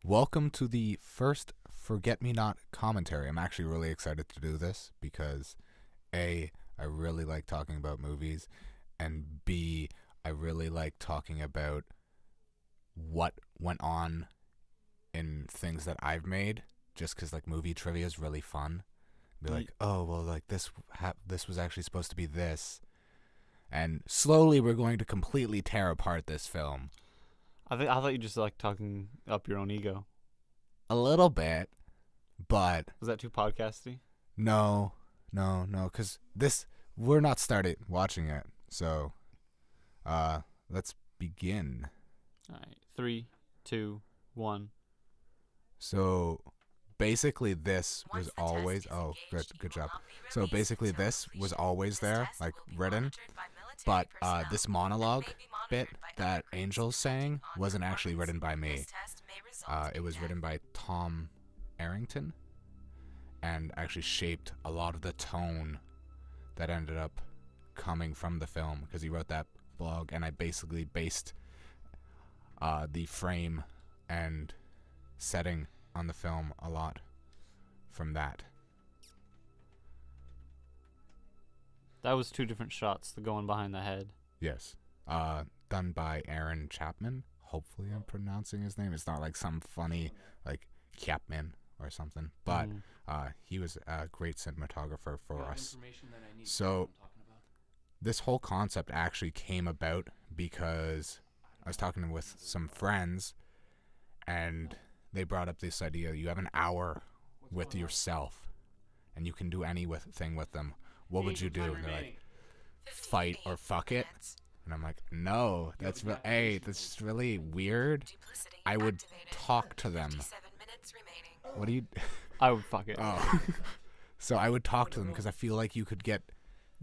Welcome to the first Forgetmenaut commentary. I'm actually really excited to do this because A, I really like talking about movies, and B, I really like talking about what went on in things that I've made, just because like movie trivia is really fun. Be like, oh, well, like this was actually supposed to be this. And slowly we're going to completely tear apart this film. I thought you just like talking up your own ego. A little bit, but... Was that too podcasty? No, because we're not started watching it, so let's begin. All right, 3, 2, 1. So basically this was always... Oh, good job. So basically this was always there, like written, but this monologue bit that Angel's saying wasn't actually written by me. It was written by Tom Errington and actually shaped a lot of the tone that ended up coming from the film because he wrote that blog, and I basically based the frame and setting on the film a lot from that. That was 2 different shots, the going behind the head. Yes. Done by Chapman. Hopefully I'm pronouncing his name. It's not like some funny, like, Chapman or something. But he was a great cinematographer for us. So this whole concept actually came about because I was talking with some friends, and they brought up this idea. You have an hour with yourself, and you can do anything with them. What would you do? And they're like, fight or fuck it. And I'm like, no, that's really weird. I would talk to them. What do you... I would fuck it. Oh. So I would talk to them because I feel like you could get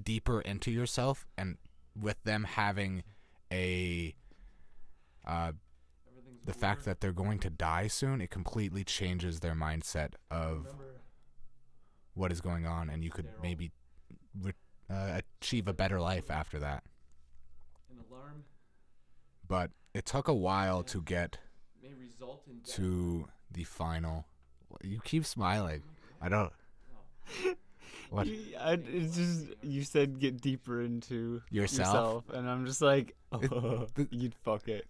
deeper into yourself, and with them having the fact that they're going to die soon, it completely changes their mindset of what is going on, and you could maybe achieve a better life after that. But it took a while to get to the final. You keep smiling. I don't. What? It's just, you said get deeper into yourself, and I'm just like, oh, you'd fuck it.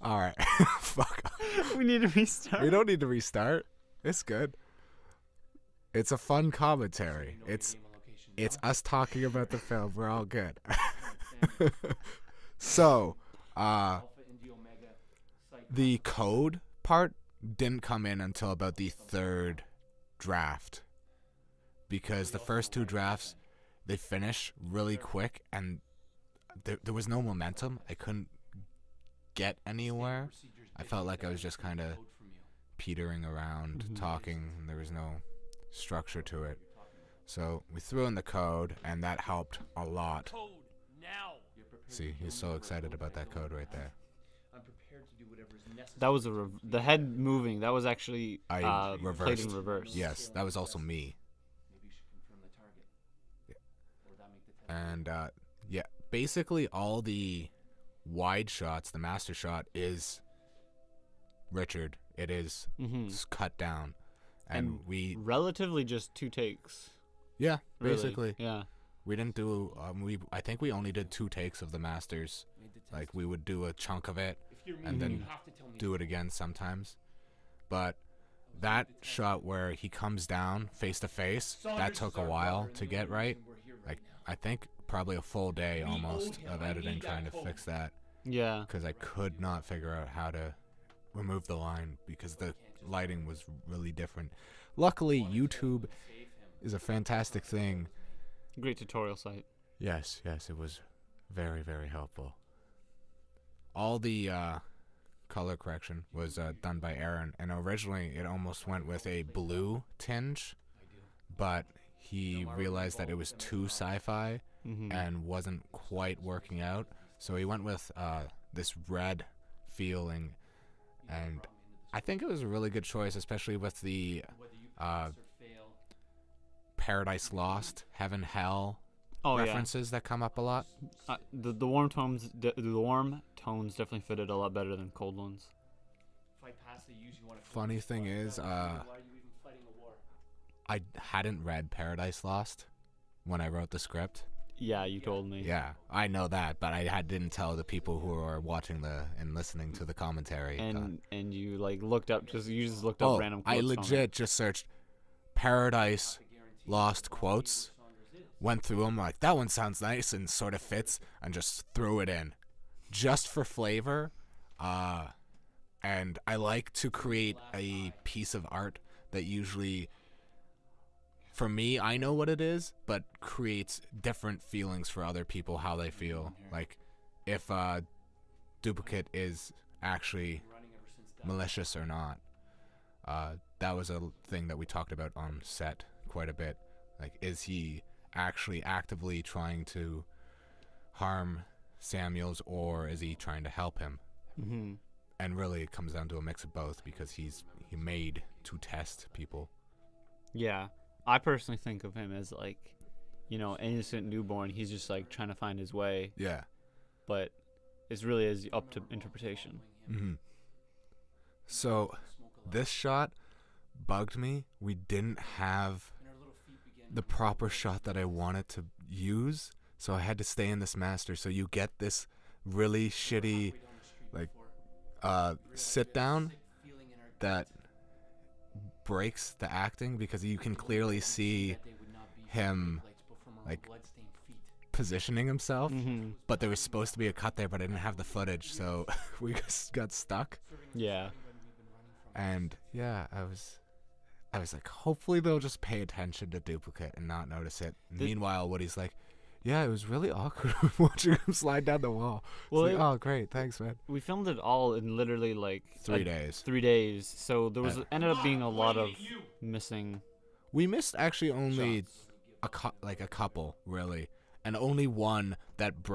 All right. Fuck off. We need to restart. We don't need to restart. It's good. It's a fun commentary. It's us talking about the film. We're all good. So, the code part didn't come in until about the 3rd draft, because the first 2 drafts, they finish really quick, and there was no momentum. I couldn't get anywhere. I felt like I was just kind of petering around, talking, and there was no structure to it. So we threw in the code, and that helped a lot. See, he's so excited about that code right there. That was the head moving. That was actually I reversed. played in reverse. Yes, that was also me. And basically all the wide shots, the master shot is Richard. It is cut down, and we relatively just 2 takes. Yeah, really. Basically. Yeah. We didn't do. I think we only did 2 takes of the masters. Like we would do a chunk of it, and then do it again sometimes. But that shot where he comes down face to face, that took a while to get right. Like I think probably a full day almost of editing trying to fix that. Yeah. Because I could not figure out how to remove the line because the lighting was really different. Luckily, YouTube is a fantastic thing. Great tutorial site. Yes, it was very, very helpful. All the color correction was done by Aaron, and originally it almost went with a blue tinge, but he realized that it was too sci-fi and wasn't quite working out, so he went with this red feeling, and I think it was a really good choice, especially with the Paradise Lost, Heaven, Hell references that come up a lot. The warm tones definitely fitted a lot better than cold ones. Funny thing is, I hadn't read Paradise Lost when I wrote the script. Yeah, you told me. Yeah, I know that, but I didn't tell the people who are watching and listening to the commentary. And you like looked up you just looked up random quotes. I legit just searched Paradise Lost quotes, went through them like that one sounds nice and sort of fits, and just threw it in, just for flavor. And I like to create a piece of art that usually, for me, I know what it is, but creates different feelings for other people, how they feel. Like, if Duplicate is actually malicious or not. That was a thing that we talked about on set quite a bit. Like, is he actually actively trying to harm Samuels, or is he trying to help him? Mm-hmm. And really, it comes down to a mix of both, because he made to test people. Yeah. I personally think of him as like, innocent newborn. He's just like trying to find his way. Yeah. But it's really is up to interpretation. Mm-hmm. So this shot bugged me. We didn't have the proper shot that I wanted to use, so I had to stay in this master. So you get this really shitty like sit down that breaks the acting, because you can clearly see him like positioning himself, but there was supposed to be a cut there, but I didn't have the footage, so we just got stuck. Yeah. And yeah, I was like, hopefully they'll just pay attention to Duplicate and not notice it. Meanwhile, Woody's like, yeah, it was really awkward watching him slide down the wall. Well, like, oh, great, thanks, man. We filmed it all in literally like 3 days. 3 days. So there was ended up being a lot of missing. We missed actually only a couple, really, and only one that would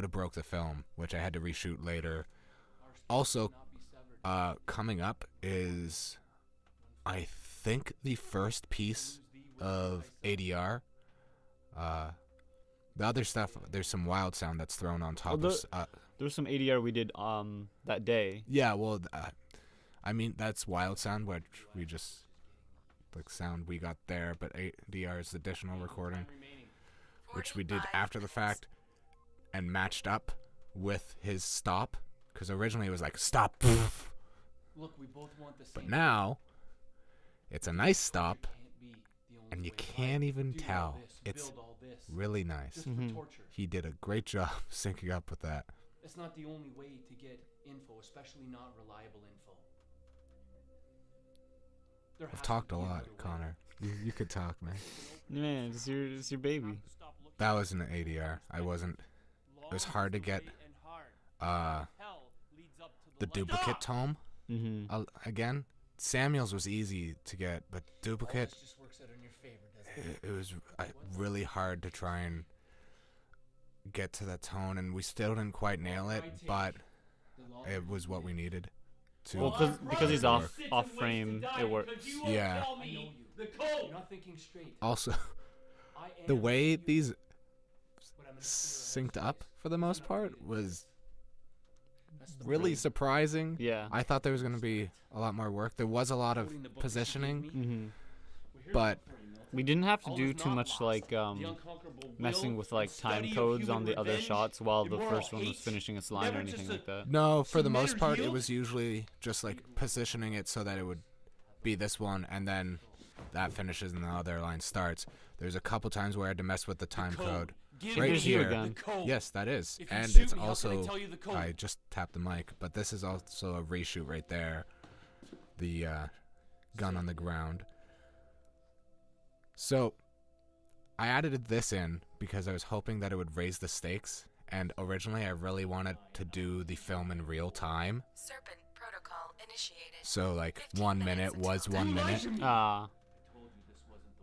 have broke the film, which I had to reshoot later. Also, coming up is, I think, the first piece of ADR. The other stuff, there's some wild sound that's thrown on top of. There's some ADR we did that day. Yeah, well, I mean, that's wild sound, which we just like sound we got there, but ADR is additional recording, which we did after the fact and matched up with his stop, because originally it was like stop. Look, we both want the same. But now it's a nice stop, and you can't even tell. It's really nice. He did a great job syncing up with that. It's not the only way to get info, especially not reliable info. I've talked a lot, Connor. You could talk, man. Man, it's your baby. That was an ADR. It was hard to get the Duplicate tome. Again, Samuel's was easy to get, but Duplicate, it was really hard to try and get to that tone, and we still didn't quite nail it, but it was what we needed to. Well, because he's off frame, it works. Yeah. Also, the way these synced up for the most part was really surprising. Yeah. I thought there was going to be a lot more work. There was a lot of positioning, but we didn't have to do too much like messing with like time codes on the other shots while the first one was finishing its line or anything like that. No, for the most part, it was usually just like positioning it so that it would be this one, and then that finishes and the other line starts. There's a couple times where I had to mess with the time code. Right here. Yes, that is. And it's also, I just tapped the mic, but this is also a reshoot right there. The gun on the ground. So I added this in because I was hoping that it would raise the stakes, and originally I really wanted to do the film in real time. Serpent protocol initiated. So like 1 minute was 1 minute.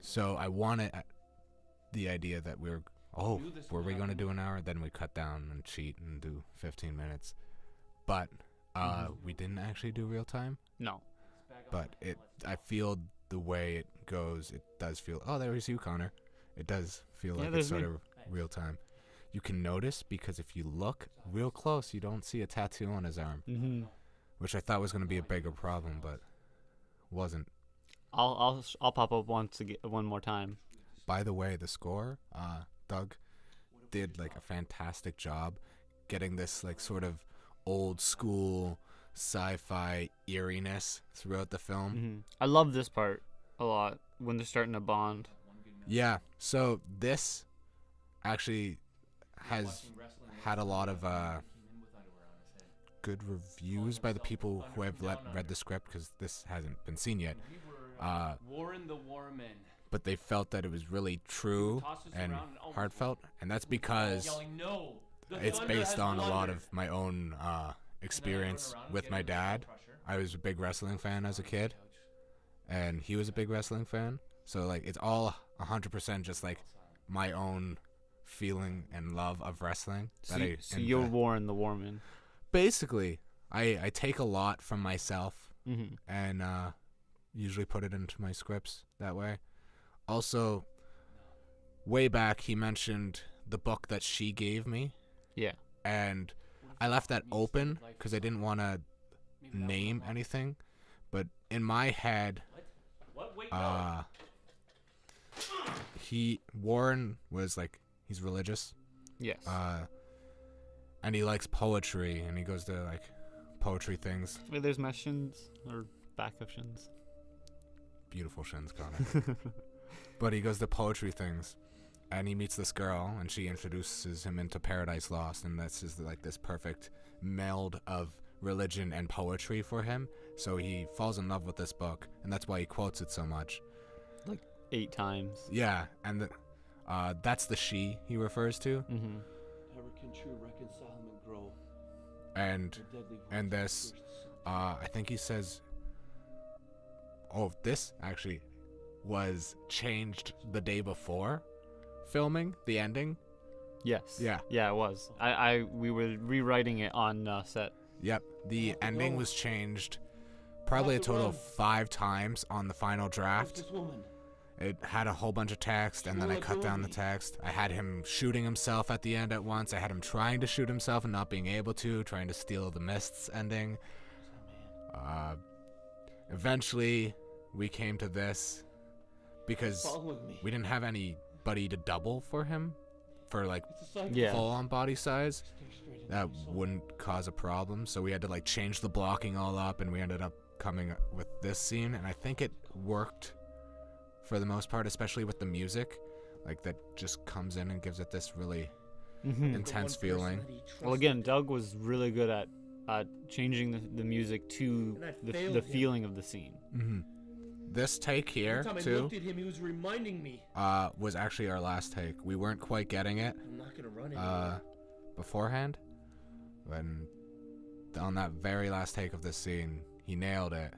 So I wanted the idea that were we going to do an hour? Then we cut down and cheat and do 15 minutes. But we didn't actually do real time. No. But I feel the way it goes, it does feel, oh, there is you, Connor. It does feel like it's sort of real time. you can notice because if you look real close, you don't see a tattoo on his arm, which I thought was going to be a bigger problem, but wasn't. I'll pop up one more time. By the way, the score, Doug did like a fantastic job getting this like sort of old school sci-fi eeriness throughout the film. I love this part a lot when they're starting to bond. Yeah, so this actually has had a lot of good reviews by the people who have read the script, because this hasn't been seen yet. Warren the Warman. But they felt that it was really true and heartfelt, and that's because it's based on a lot of my own experience with my dad. I was a big wrestling fan as a kid, and he was a big wrestling fan. So like it's all 100% just like my own feeling and love of wrestling. So you're Warren the Warman. Basically, I take a lot from myself and usually put it into my scripts that way. Also, way back, he mentioned the book that she gave me. Yeah. And I left that open because I didn't want to name anything. But in my head, Warren was like, he's religious. Yes. And he likes poetry, and he goes to like poetry things. Wait, there's my shins or back of shins. Beautiful shins, Connor. But he goes to poetry things, and he meets this girl, and she introduces him into Paradise Lost, and that's just like this perfect meld of religion and poetry for him. So he falls in love with this book, and that's why he quotes it so much. Like 8 times. Yeah, and that's the she he refers to. Never can true reconcilement grow. And this, I think he says, this actually was changed the day before filming the ending. Yes. Yeah. Yeah, it was. We were rewriting it on set. Yep. The ending was changed probably a total of 5 times on the final draft. It had a whole bunch of text, and then I cut down the text. I had him shooting himself at the end at once. I had him trying to shoot himself and not being able to, trying to steal the Mist's ending. Eventually, we came to this because we didn't have anybody to double for him for like full-on body size. That wouldn't cause a problem, so we had to like change the blocking all up, and we ended up coming with this scene, and I think it worked for the most part, especially with the music, like that just comes in and gives it this really intense feeling. Well, again, Doug was really good at changing the music to the feeling of the scene. This take here too looked at him, he was reminding me. Was actually our last take. We weren't quite getting it I'm not gonna run beforehand, when on that very last take of this scene, he nailed it.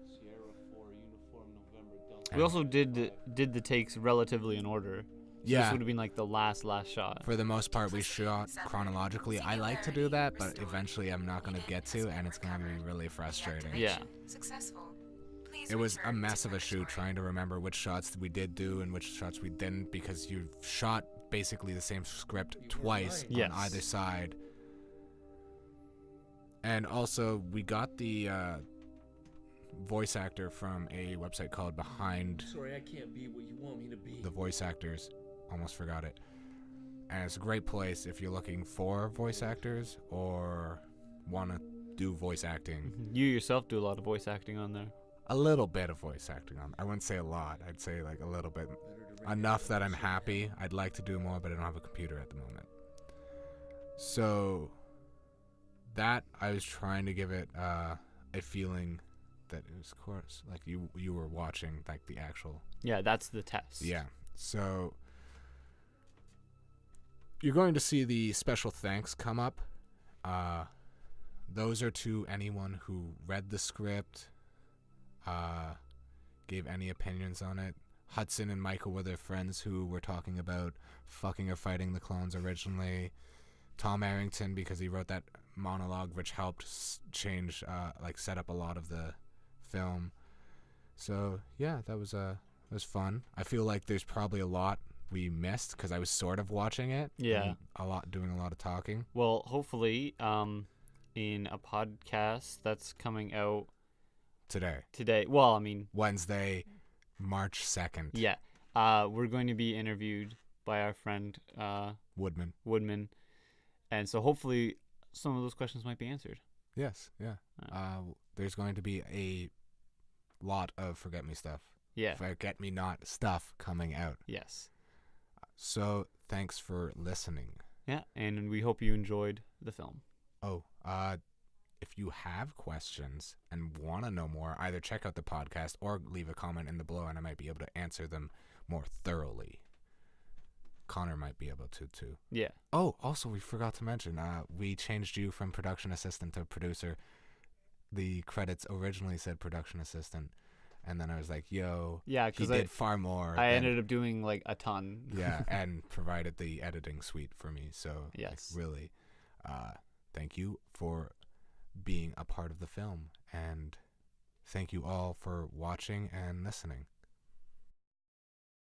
Sierra 4 uniform November Delta. We also did the takes relatively in order. So Yeah. This would have been like the last shot. For the most part, we shot chronologically. I like to do that, but eventually I'm not going to get to, and it's going to be really frustrating. Yeah. It was a mess of a shoot trying to remember which shots we did do and which shots we didn't, because you shot basically the same script twice on either side. And also, we got the voice actor from a website called Behind Sorry, I can't be what you want me to be. the Voice Actors. Almost forgot it. And it's a great place if you're looking for voice actors or want to do voice acting. You yourself do a lot of voice acting on there. A little bit of voice acting on. I wouldn't say a lot. I'd say like a little bit. Enough that I'm happy. I'd like to do more, but I don't have a computer at the moment. So that I was trying to give it a feeling that it was, of course, like you were watching like the actual. Yeah, that's the test. Yeah. So you're going to see the special thanks come up. Those are to anyone who read the script, gave any opinions on it. Hudson and Michael were their friends who were talking about fucking or fighting the clones originally. Tom Errington, because he wrote that monologue, which helped change, set up a lot of the film. So yeah, that was fun. I feel like there's probably a lot we missed because I was sort of watching it. Yeah. And doing a lot of talking. Well, hopefully, in a podcast that's coming out today. Well, I mean, Wednesday, March 2nd. Yeah. We're going to be interviewed by our friend Woodman. And so hopefully some of those questions might be answered. Yes, yeah. There's going to be a lot of Forget-Me-Not stuff coming out. Yes. So thanks for listening. Yeah, and we hope you enjoyed the film. Oh, if you have questions and want to know more, either check out the podcast or leave a comment in the below, and I might be able to answer them more thoroughly. Connor might be able to too. Yeah. Oh, also we forgot to mention, we changed you from production assistant to producer. The credits originally said production assistant, and then I was like, "Yo, yeah," because he did far more. I ended up doing like a ton. Yeah, and provided the editing suite for me. So yes, like, really, thank you for being a part of the film, and thank you all for watching and listening.